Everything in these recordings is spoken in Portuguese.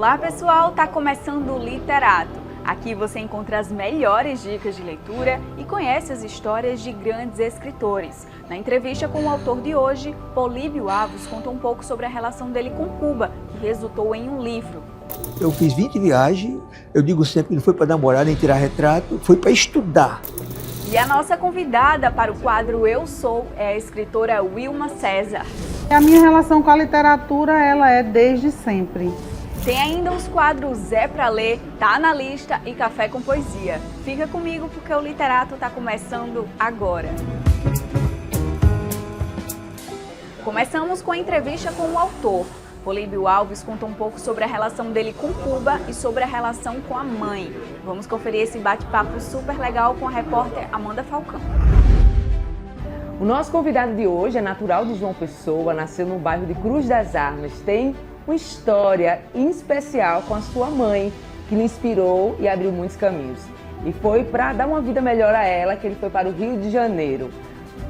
Olá pessoal, tá começando o Literato. Aqui você encontra as melhores dicas de leitura e conhece as histórias de grandes escritores. Na entrevista com o autor de hoje, Políbio Avos conta um pouco sobre a relação dele com Cuba, que resultou em um livro. Eu fiz 20 viagens, eu digo sempre que não foi para namorar nem tirar retrato, foi para estudar. E a nossa convidada para o quadro Eu Sou é a escritora Wilma César. A minha relação com a literatura, ela é desde sempre. Tem ainda os quadros É Pra Ler, Tá na Lista e Café com Poesia. Fica comigo porque o Literato está começando agora. Começamos com a entrevista com o autor. Políbio Alves conta um pouco sobre a relação dele com Cuba e sobre a relação com a mãe. Vamos conferir esse bate-papo super legal com a repórter Amanda Falcão. O nosso convidado de hoje é natural de João Pessoa, nasceu no bairro de Cruz das Armas. Tem uma história em especial com a sua mãe, que lhe inspirou e abriu muitos caminhos. E foi para dar uma vida melhor a ela que ele foi para o Rio de Janeiro.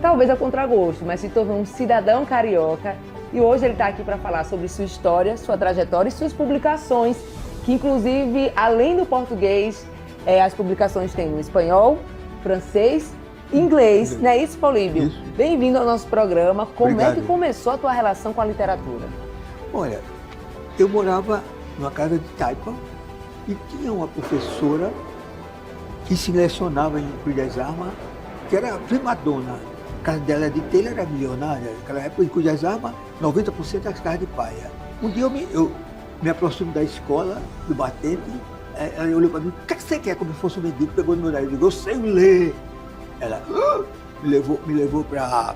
Talvez a contragosto, mas se tornou um cidadão carioca. E hoje ele está aqui para falar sobre sua história, sua trajetória e suas publicações, que inclusive, além do português, as publicações têm no espanhol, francês e inglês, não é isso, Políbio? Isso. Bem-vindo ao nosso programa. Como Obrigado. é que começou a tua relação com a literatura? Olha, eu morava numa casa de taipa e tinha uma professora que se lecionava em Cruz das Armas, que era primadona. A casa dela de telha era milionária. Naquela época, em Cruz das Armas, 90% das casas de paia. Um dia eu me aproximo da escola, do batente, ela olhou para mim: o que você quer? Como se fosse um mendigo, pegou no meu nariz, eu digo: eu sei ler. Ela me levou para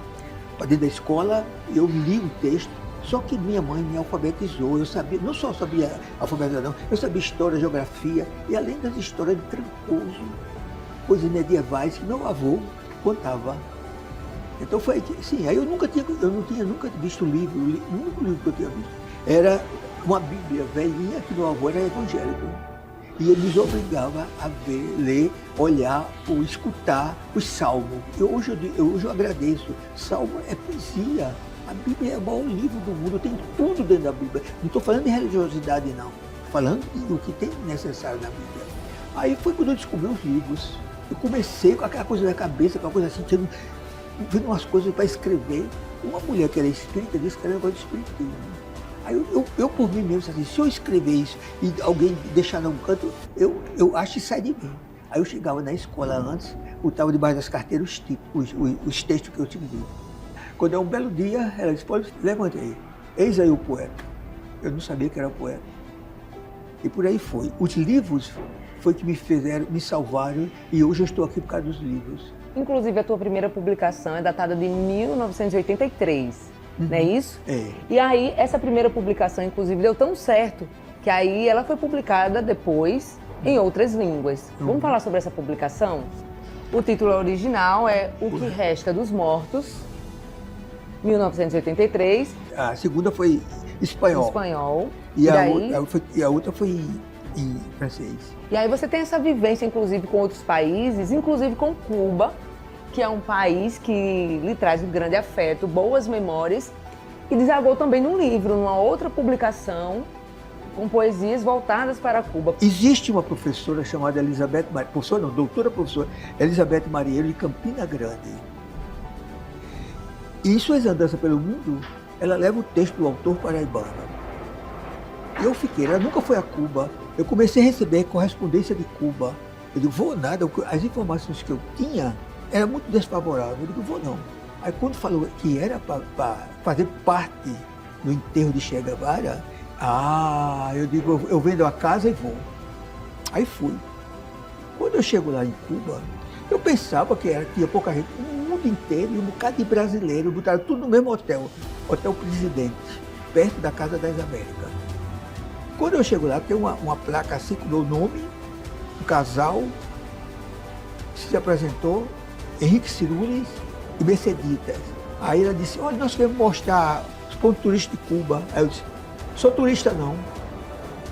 dentro da escola, eu li o texto, só que minha mãe me alfabetizou. Eu sabia, não só sabia alfabetizar, não, eu sabia história, geografia, e além das histórias de Trancoso, coisas medievais que meu avô contava. Então foi sim, aí eu não tinha nunca visto livro, o único livro que eu tinha visto era uma Bíblia velhinha, que meu avô era evangélico. E ele nos obrigava a ver, ler, olhar ou escutar os salmos. Hoje eu agradeço. Salmo é poesia. A Bíblia é o maior livro do mundo, tem tudo dentro da Bíblia. Não estou falando de religiosidade, não. Estou falando do que tem necessário na Bíblia. Aí foi quando eu descobri os livros. Eu comecei com aquela coisa na cabeça, com aquela coisa assim, vendo umas coisas para escrever. Uma mulher que era espírita disse que era um negócio de espiritismo. Aí eu por mim mesmo, assim, se eu escrever isso e alguém deixar num canto, eu acho que sai de mim. Aí eu chegava na escola antes, botava debaixo das carteiras os textos que eu tinha lido. Quando é um belo dia, ela disse: pode, levante aí, eis aí o poeta. Eu não sabia que era poeta. E por aí foi. Os livros foi que me salvaram, e hoje eu estou aqui por causa dos livros. Inclusive, a tua primeira publicação é datada de 1983. Não é isso? É. E aí, essa primeira publicação, inclusive, deu tão certo que aí ela foi publicada depois em outras línguas. Vamos falar sobre essa publicação? O título original é O Que Resta dos Mortos, 1983. A segunda foi espanhol. Espanhol. E daí... a outra foi em francês. E aí você tem essa vivência, inclusive, com outros países, inclusive com Cuba, que é um país que lhe traz um grande afeto, boas memórias, e desagou também num livro, numa outra publicação, com poesias voltadas para Cuba. Existe uma professora chamada Elizabeth Maria, professora não, doutora professora Elizabeth Mariello, de Campina Grande. E em suas andanças pelo mundo, ela leva o texto do autor paraibano. E eu fiquei, ela nunca foi a Cuba. Eu comecei a receber correspondência de Cuba. Eu digo: vou nada, as informações que eu tinha era muito desfavorável. Eu digo: vou não. Aí quando falou que era para fazer parte do enterro de Che Guevara, eu digo: eu vendo a casa e vou. Aí fui. Quando eu chego lá em Cuba, eu pensava que tinha pouca gente, o mundo inteiro, e um bocado de brasileiro, botaram tudo no mesmo hotel, Hotel Presidente, perto da Casa das Américas. Quando eu chego lá, tem uma placa assim com o meu nome, um casal se apresentou, Henrique Cirulis e Merceditas. Aí ela disse: olha, nós queremos mostrar os pontos turísticos de Cuba. Aí eu disse: sou turista não,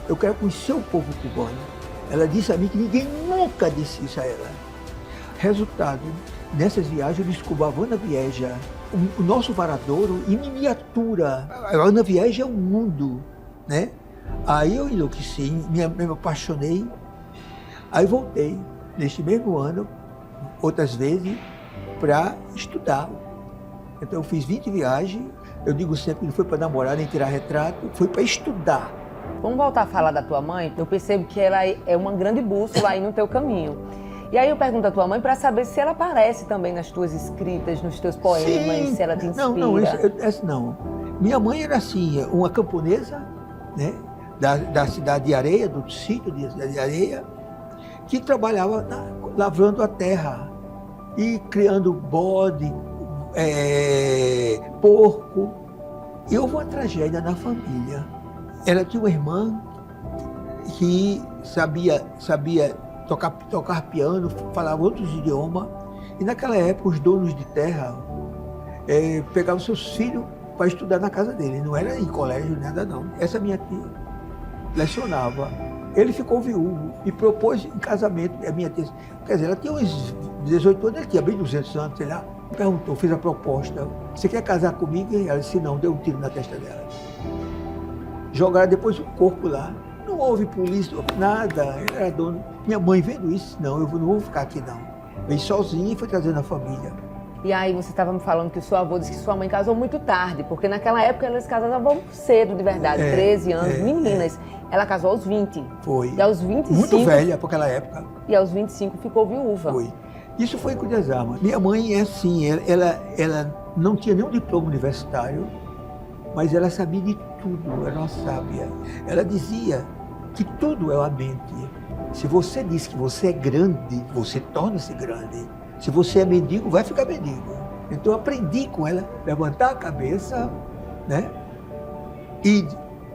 eu quero conhecer o povo cubano. Ela disse a mim que ninguém nunca disse isso a ela. Resultado, nessas viagens eu descubro a Havana Vieja, o nosso Varadouro em miniatura. A Havana Vieja é um mundo, né? Aí eu enlouqueci, me apaixonei, aí voltei, neste mesmo ano, outras vezes, para estudar. Então eu fiz 20 viagens, eu digo sempre que não foi para namorar nem tirar retrato, foi para estudar. Vamos voltar a falar da tua mãe? Eu percebo que ela é uma grande bússola aí no teu caminho. E aí eu pergunto à tua mãe para saber se ela aparece também nas tuas escritas, nos teus poemas, Sim. se ela te inspira. Não. Minha mãe era assim, uma camponesa, né, da cidade de Areia, do sítio de Areia, que trabalhava lavrando a terra e criando bode, porco. E houve uma tragédia na família. Ela tinha uma irmã que sabia tocar piano, falava outros idiomas. E naquela época os donos de terra pegavam seus filhos para estudar na casa dele. Não era em colégio, nada não. Essa minha tia lecionava. Ele ficou viúvo e propôs em casamento a minha tia. Quer dizer, ela tinha uns 18 anos, ele tinha bem 200 anos, sei lá. Perguntou, fez a proposta. Você quer casar comigo? Ela disse não, deu um tiro na testa dela. Jogaram depois o corpo lá. Não houve polícia, nada. Ela era dona. Minha mãe vendo isso, não, eu não vou ficar aqui não. Veio sozinha e foi trazendo a família. E aí você estava me falando que o seu avô disse que sua mãe casou muito tarde, porque naquela época elas casavam cedo, de verdade, 13 anos, meninas. Ela casou aos 20. Foi. E aos 25... Muito velha para aquela época. E aos 25 ficou viúva. Foi. Isso foi em Cruz das Armas. Minha mãe é assim, ela não tinha nenhum diploma universitário, mas ela sabia de tudo, era uma sábia. Ela dizia que tudo é a mente. Se você diz que você é grande, você torna-se grande. Se você é mendigo, vai ficar mendigo. Então eu aprendi com ela, levantar a cabeça, né? E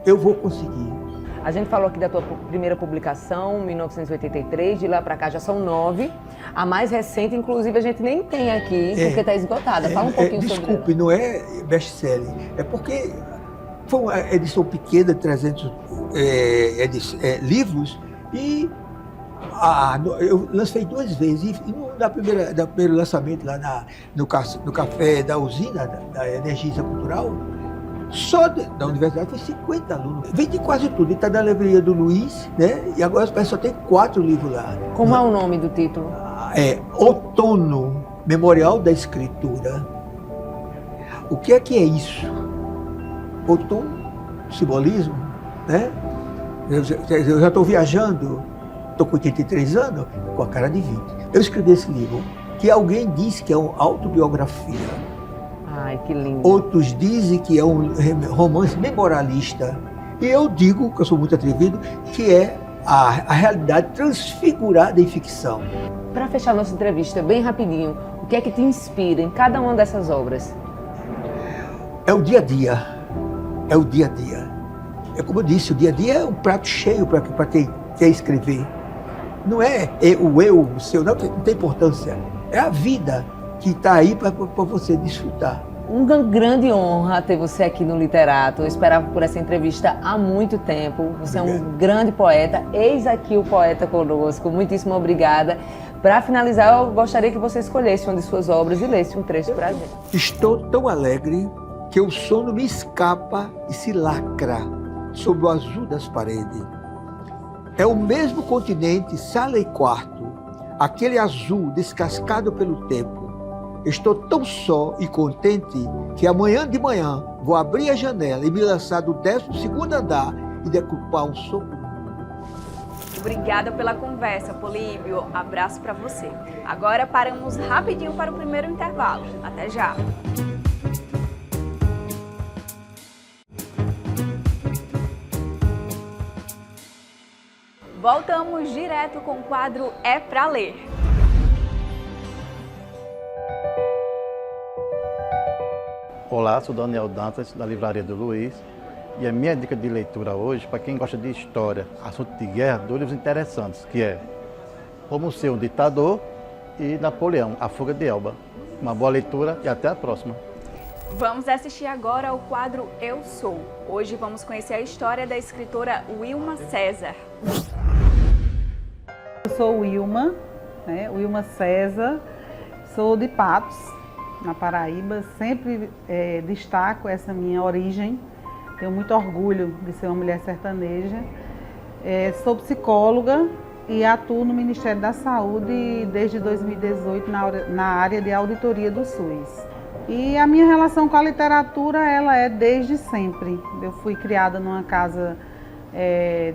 eu vou conseguir. A gente falou aqui da tua primeira publicação, 1983, de lá pra cá já são 9. A mais recente, inclusive, a gente nem tem aqui, porque está esgotada. Fala um pouquinho sobre ela. Desculpe, não é best-seller. É porque foi uma edição pequena, 300 livros, e eu lancei 2 vezes. E no primeiro lançamento lá no café da usina, da Energisa Cultural, só da universidade foi 50 alunos. Vem de quase tudo. Ele está na livraria do Luiz, né? E agora só tem 4 livros lá. Como é o nome do título? Outono, Memorial da Escritura. O que é isso? Outono, simbolismo, né? Eu já estou viajando, estou com 83 anos, com a cara de 20. Eu escrevi esse livro, que alguém disse que é uma autobiografia. Ai, que lindo. Outros dizem que é um romance memorialista. E eu digo, que eu sou muito atrevido, que é a realidade transfigurada em ficção. Para fechar nossa entrevista, bem rapidinho, o que é que te inspira em cada uma dessas obras? É o dia a dia. É o dia a dia. É como eu disse, o dia a dia é um prato cheio para quem quer escrever. Não é o eu, o seu, não tem importância. É a vida que está aí para você desfrutar. Uma grande honra ter você aqui no Literato. Eu esperava por essa entrevista há muito tempo. Você é um grande poeta. Eis aqui o poeta conosco. Muitíssimo obrigada. Para finalizar, eu gostaria que você escolhesse uma de suas obras e lesse um trecho para a gente. Estou tão alegre que o sono me escapa e se lacra sob o azul das paredes. É o mesmo continente, sala e quarto, aquele azul descascado pelo tempo. Estou tão só e contente que amanhã de manhã vou abrir a janela e me lançar do 12º andar e decupar um soco no mundo. Obrigada pela conversa, Políbio. Abraço para você. Agora paramos rapidinho para o primeiro intervalo. Até já! Voltamos direto com o quadro É Pra Ler. Olá, sou Daniel Dantas, da Livraria do Luiz, e a minha dica de leitura hoje, para quem gosta de história, assunto de guerra, 2 livros interessantes, que é Como Ser um Ditador e Napoleão, A Fuga de Elba. Uma boa leitura e até a próxima. Vamos assistir agora ao quadro Eu Sou. Hoje vamos conhecer a história da escritora Wilma César. Eu sou Wilma, Wilma César, sou de Patos, na Paraíba. Sempre destaco essa minha origem, tenho muito orgulho de ser uma mulher sertaneja. Sou psicóloga e atuo no Ministério da Saúde desde 2018 na área de auditoria do SUS. E a minha relação com a literatura, ela é desde sempre. Eu fui criada numa casa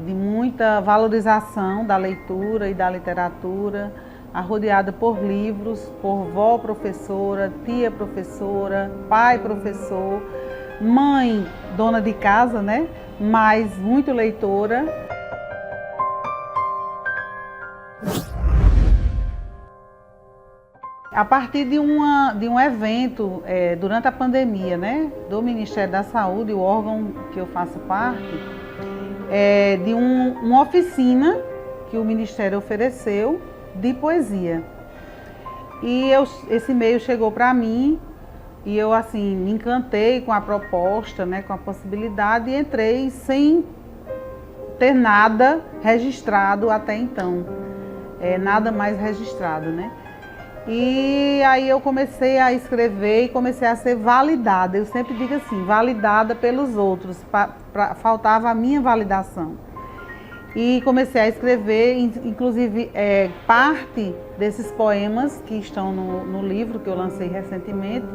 de muita valorização da leitura e da literatura, rodeada por livros, por vó professora, tia professora, pai professor, mãe dona de casa, né? Mas muito leitora. A partir de um evento durante a pandemia, né, do Ministério da Saúde, o órgão que eu faço parte, de uma oficina que o Ministério ofereceu de poesia. E esse e-mail chegou para mim e eu assim me encantei com a proposta, né, com a possibilidade, e entrei sem ter nada registrado até então, nada mais registrado, né? E aí eu comecei a escrever e comecei a ser validada. Eu sempre digo assim, validada pelos outros, faltava a minha validação. E comecei a escrever, inclusive parte desses poemas que estão no livro que eu lancei recentemente.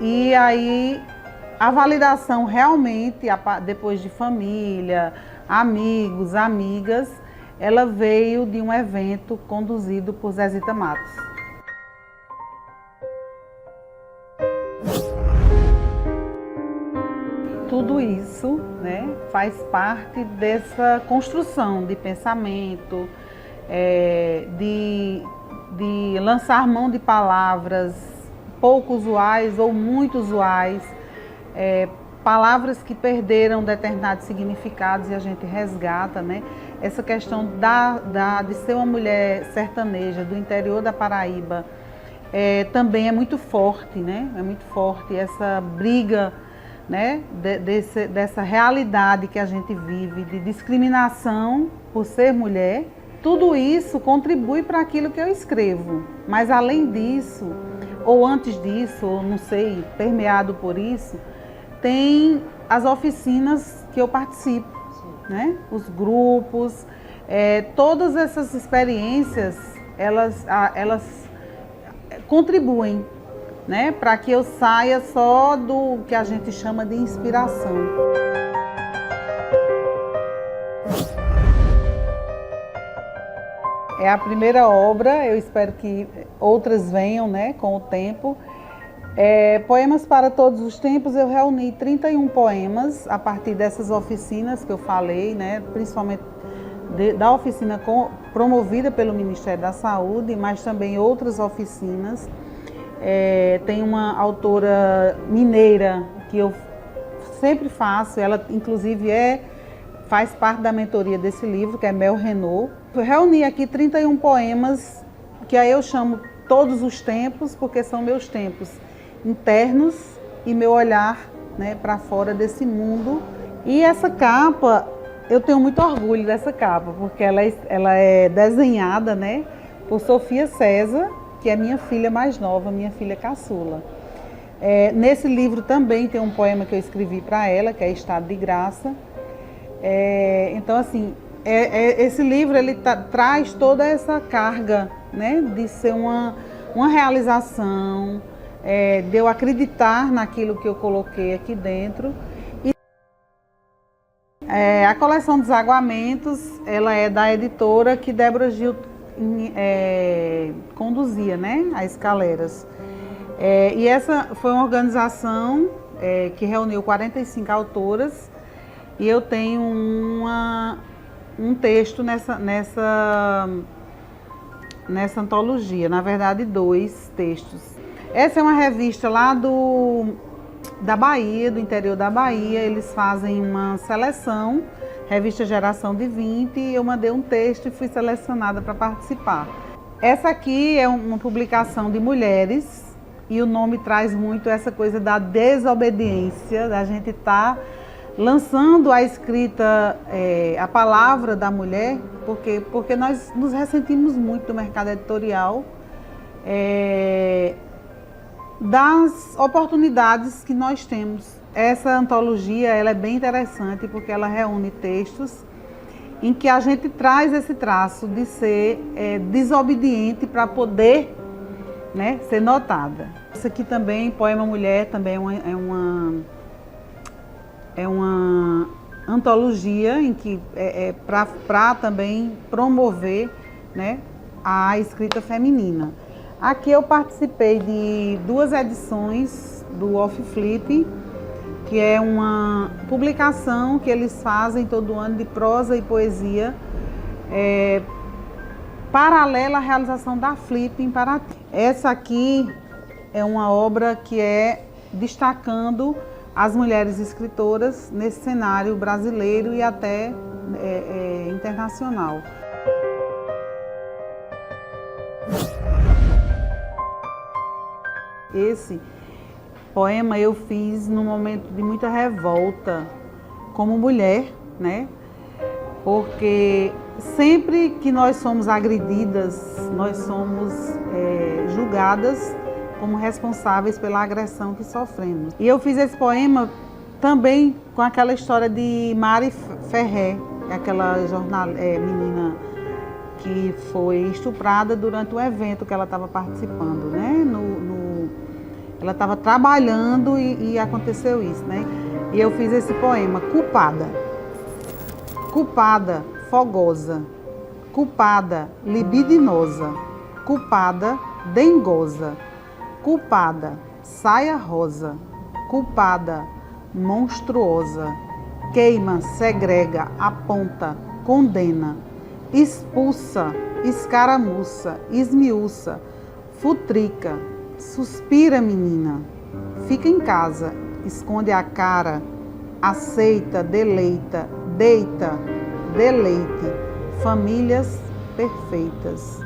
E aí a validação realmente, depois de família, amigos, amigas, ela veio de um evento conduzido por Zezita Matos. Tudo isso, né, faz parte dessa construção de pensamento, de lançar mão de palavras pouco usuais ou muito usuais, palavras que perderam determinados significados e a gente resgata, né? Essa questão de ser uma mulher sertaneja do interior da Paraíba também é muito forte, né? É muito forte essa briga, né, dessa realidade que a gente vive, de discriminação por ser mulher. Tudo isso contribui para aquilo que eu escrevo, mas além disso, ou antes disso, ou não sei, permeado por isso, tem as oficinas que eu participo, né? Os grupos, todas essas experiências, elas contribuem, né, para que eu saia só do que a gente chama de inspiração. É a primeira obra, eu espero que outras venham, né, com o tempo. Poemas para todos os tempos, eu reuni 31 poemas a partir dessas oficinas que eu falei, né, principalmente da oficina promovida pelo Ministério da Saúde, mas também outras oficinas. Tem uma autora mineira que eu sempre faço, ela inclusive faz parte da mentoria desse livro, que é Mel Renault. Eu reuni aqui 31 poemas, que aí eu chamo Todos os Tempos, porque são meus tempos internos e meu olhar, né, para fora desse mundo. E essa capa, eu tenho muito orgulho dessa capa, porque ela é desenhada, né, por Sofia César, que é minha filha mais nova, minha filha caçula. Nesse livro também tem um poema que eu escrevi para ela, que é Estado de Graça. Então, assim, esse livro ele traz toda essa carga, né, de ser uma realização, de eu acreditar naquilo que eu coloquei aqui dentro. A coleção Desaguamentos, ela é da editora que Débora Gil conduzia, né, a Escaleiras. E essa foi uma organização que reuniu 45 autoras e eu tenho um texto nessa antologia, na verdade 2 textos. Essa é uma revista lá da Bahia, do interior da Bahia, eles fazem uma seleção, revista Geração de 20, e eu mandei um texto e fui selecionada para participar. Essa aqui é uma publicação de mulheres e o nome traz muito essa coisa da desobediência, da gente estar lançando a escrita, a palavra da mulher, porque nós nos ressentimos muito do mercado editorial. das oportunidades que nós temos. Essa antologia ela é bem interessante porque ela reúne textos em que a gente traz esse traço de ser desobediente para poder, né, ser notada. Isso aqui também, Poema Mulher, também é uma antologia em que para também promover, né, a escrita feminina. Aqui eu participei de 2 edições do Off Flip, que é uma publicação que eles fazem todo ano de prosa e poesia, paralela à realização da Flip em Paraty. Essa aqui é uma obra que é destacando as mulheres escritoras nesse cenário brasileiro e até internacional. Esse poema eu fiz num momento de muita revolta como mulher, né? Porque sempre que nós somos agredidas, nós somos julgadas como responsáveis pela agressão que sofremos. E eu fiz esse poema também com aquela história de Mari Ferrer, aquela menina que foi estuprada durante o evento que ela estava participando, né? Ela estava trabalhando e aconteceu isso, né? E eu fiz esse poema, culpada. Culpada, fogosa. Culpada, libidinosa. Culpada, dengosa. Culpada, saia rosa. Culpada, monstruosa. Queima, segrega, aponta, condena. Expulsa, escaramuça, esmiuça, futrica. Suspira, menina, fica em casa, esconde a cara, aceita, deleita, deita, deleite, famílias perfeitas,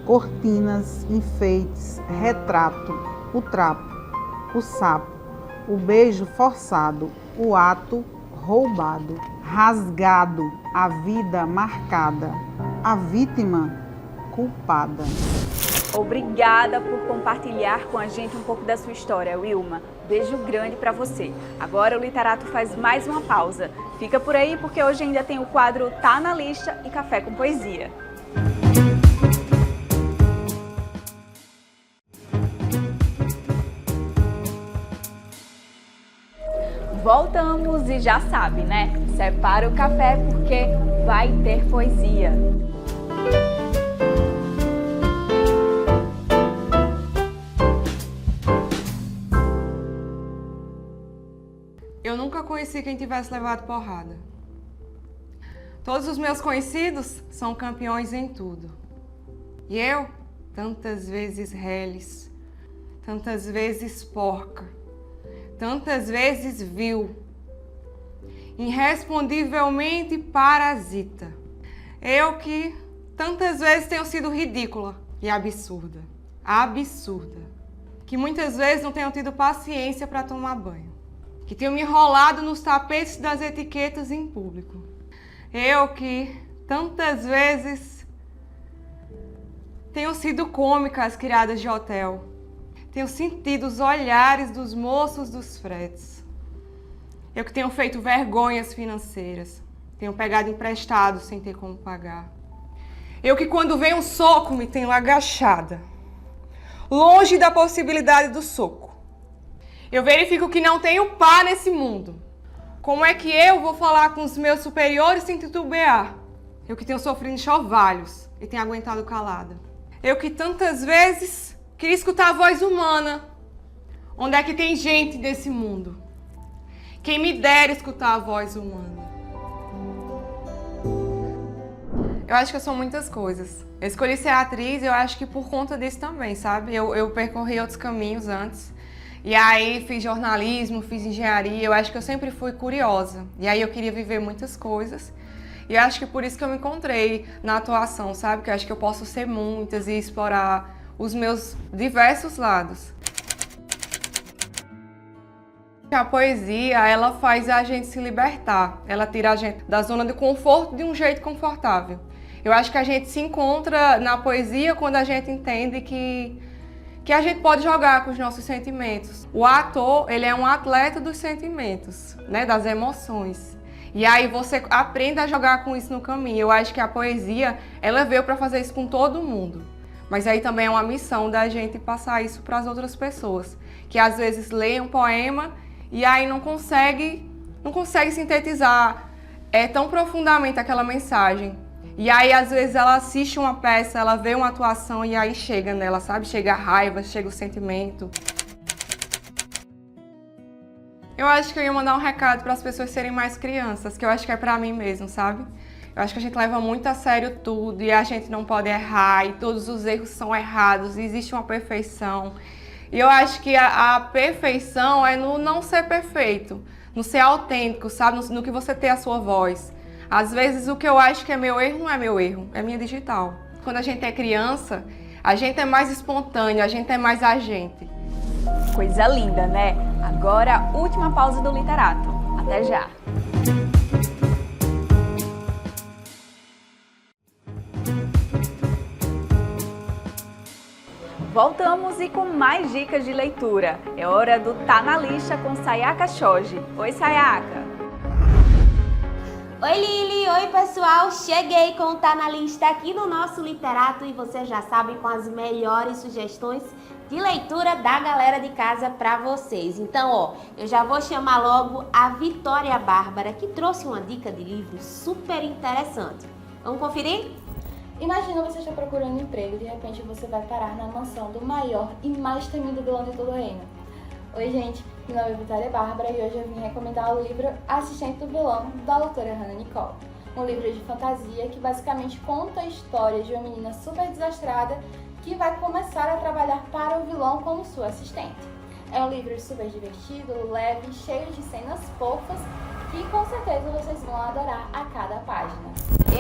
cortinas, enfeites, retrato, o trapo, o sapo, o beijo forçado, o ato roubado, rasgado, a vida marcada, a vítima culpada. Obrigada por compartilhar com a gente um pouco da sua história, Wilma. Beijo grande para você. Agora o Literato faz mais uma pausa. Fica por aí porque hoje ainda tem o quadro Tá na Lista e Café com Poesia. Voltamos e já sabe, né? Separa o café porque vai ter poesia. Eu nunca conheci quem tivesse levado porrada. Todos os meus conhecidos são campeões em tudo. E eu, tantas vezes reles, tantas vezes porca, tantas vezes vil, irrespondivelmente parasita. Eu que tantas vezes tenho sido ridícula e absurda. Absurda. Que muitas vezes não tenho tido paciência para tomar banho. Que tenho me enrolado nos tapetes das etiquetas em público. Eu que tantas vezes tenho sido cômica às criadas de hotel. Tenho sentido os olhares dos moços dos fretes. Eu que tenho feito vergonhas financeiras. Tenho pegado emprestado sem ter como pagar. Eu que quando vem um soco me tenho agachada. Longe da possibilidade do soco. Eu verifico que não tenho pá nesse mundo. Como é que eu vou falar com os meus superiores sem titubear? Eu que tenho sofrido enxovalhos e tenho aguentado calada. Eu que tantas vezes queria escutar a voz humana. Onde é que tem gente desse mundo? Quem me dera escutar a voz humana. Eu acho que eu sou muitas coisas. Eu escolhi ser atriz, eu acho que por conta disso também, sabe? Eu percorri outros caminhos antes. E aí fiz jornalismo, fiz engenharia, eu acho que eu sempre fui curiosa. E aí eu queria viver muitas coisas. E eu acho que por isso que eu me encontrei na atuação, sabe? Que eu acho que eu posso ser muitas e explorar os meus diversos lados. A poesia, ela faz a gente se libertar. Ela tira a gente da zona de conforto de um jeito confortável. Eu acho que a gente se encontra na poesia quando a gente entende que que a gente pode jogar com os nossos sentimentos. O ator, ele é um atleta dos sentimentos, né, das emoções. E aí você aprende a jogar com isso no caminho. Eu acho que a poesia, ela veio para fazer isso com todo mundo. Mas aí também é uma missão da gente passar isso para as outras pessoas, que às vezes lê um poema e aí não consegue sintetizar tão profundamente aquela mensagem. E aí, às vezes, ela assiste uma peça, ela vê uma atuação e aí chega nela, sabe? Chega a raiva, chega o sentimento. Eu acho que eu ia mandar um recado para as pessoas serem mais crianças, que eu acho que é para mim mesmo, sabe? Eu acho que a gente leva muito a sério tudo e a gente não pode errar e todos os erros são errados, existe uma perfeição. E eu acho que a perfeição é no não ser perfeito, no ser autêntico, sabe? No que você ter a sua voz. Às vezes o que eu acho que é meu erro não é meu erro, é minha digital. Quando a gente é criança, a gente é mais espontâneo, a gente é mais agente. Coisa linda, né? Agora, última pausa do Literato. Até já! Voltamos e com mais dicas de leitura. É hora do Tá na Lista com Sayaka Shoji. Oi, Sayaka! Oi, Lili! Oi, pessoal! Cheguei com o Tá na Lista aqui no nosso Literato e vocês já sabem, com as melhores sugestões de leitura da galera de casa para vocês. Então, eu já vou chamar logo a Vitória Bárbara, que trouxe uma dica de livro super interessante. Vamos conferir? Imagina você está procurando emprego e de repente você vai parar na mansão do maior e mais temido vilão de todo o reino. Oi, gente, meu nome é Vitória Bárbara e hoje eu vim recomendar o livro Assistente do Vilão, da autora Hannah Nicole. Um livro de fantasia que basicamente conta a história de uma menina super desastrada que vai começar a trabalhar para o vilão como sua assistente. É um livro super divertido, leve, cheio de cenas fofas que com certeza vocês vão adorar a cada página.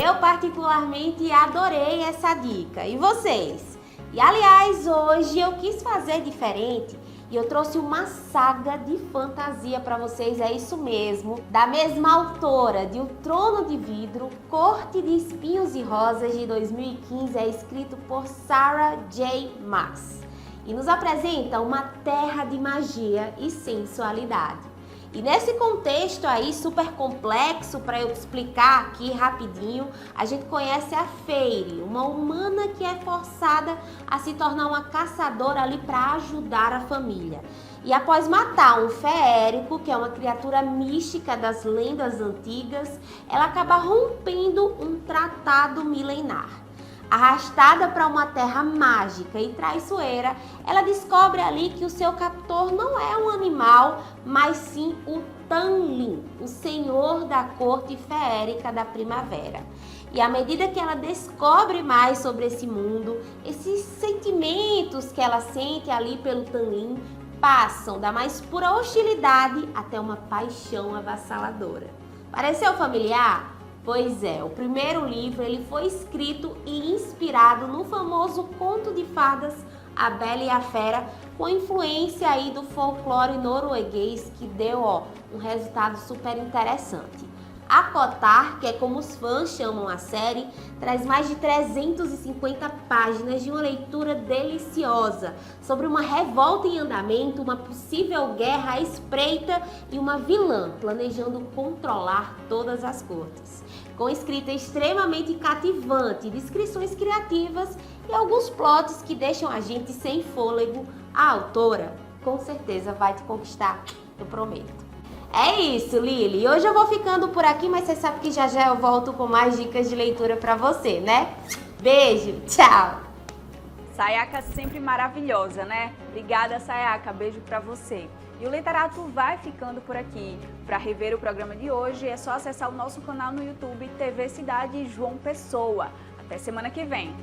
Eu particularmente adorei essa dica. E vocês? E aliás, hoje eu quis fazer diferente e eu trouxe uma saga de fantasia para vocês, é isso mesmo, da mesma autora de O Trono de Vidro, Corte de Espinhos e Rosas, de 2015, é escrito por Sarah J. Maas e nos apresenta uma terra de magia e sensualidade. E nesse contexto aí super complexo, para eu explicar aqui rapidinho, a gente conhece a Feyre, uma humana que é forçada a se tornar uma caçadora ali para ajudar a família. E após matar um feérico, que é uma criatura mística das lendas antigas, ela acaba rompendo um tratado milenar. Arrastada para uma terra mágica e traiçoeira, ela descobre ali que o seu captor não é um animal, mas sim o Tanlin, o senhor da corte feérica da primavera. E à medida que ela descobre mais sobre esse mundo, esses sentimentos que ela sente ali pelo Tanlin passam da mais pura hostilidade até uma paixão avassaladora. Pareceu familiar? Pois é, o primeiro livro ele foi escrito e inspirado no famoso conto de fadas A Bela e a Fera, com influência aí do folclore norueguês, que deu um resultado super interessante. ACOTAR, que é como os fãs chamam a série, traz mais de 350 páginas de uma leitura deliciosa sobre uma revolta em andamento, uma possível guerra à espreita e uma vilã planejando controlar todas as cortes. Com escrita extremamente cativante, descrições criativas e alguns plots que deixam a gente sem fôlego, a autora com certeza vai te conquistar, eu prometo. É isso, Lili. Hoje eu vou ficando por aqui, mas você sabe que já eu volto com mais dicas de leitura pra você, né? Beijo, tchau! Sayaka sempre maravilhosa, né? Obrigada, Sayaka. Beijo pra você. E o Literato vai ficando por aqui. Para rever o programa de hoje, é só acessar o nosso canal no YouTube TV Cidade João Pessoa. Até semana que vem.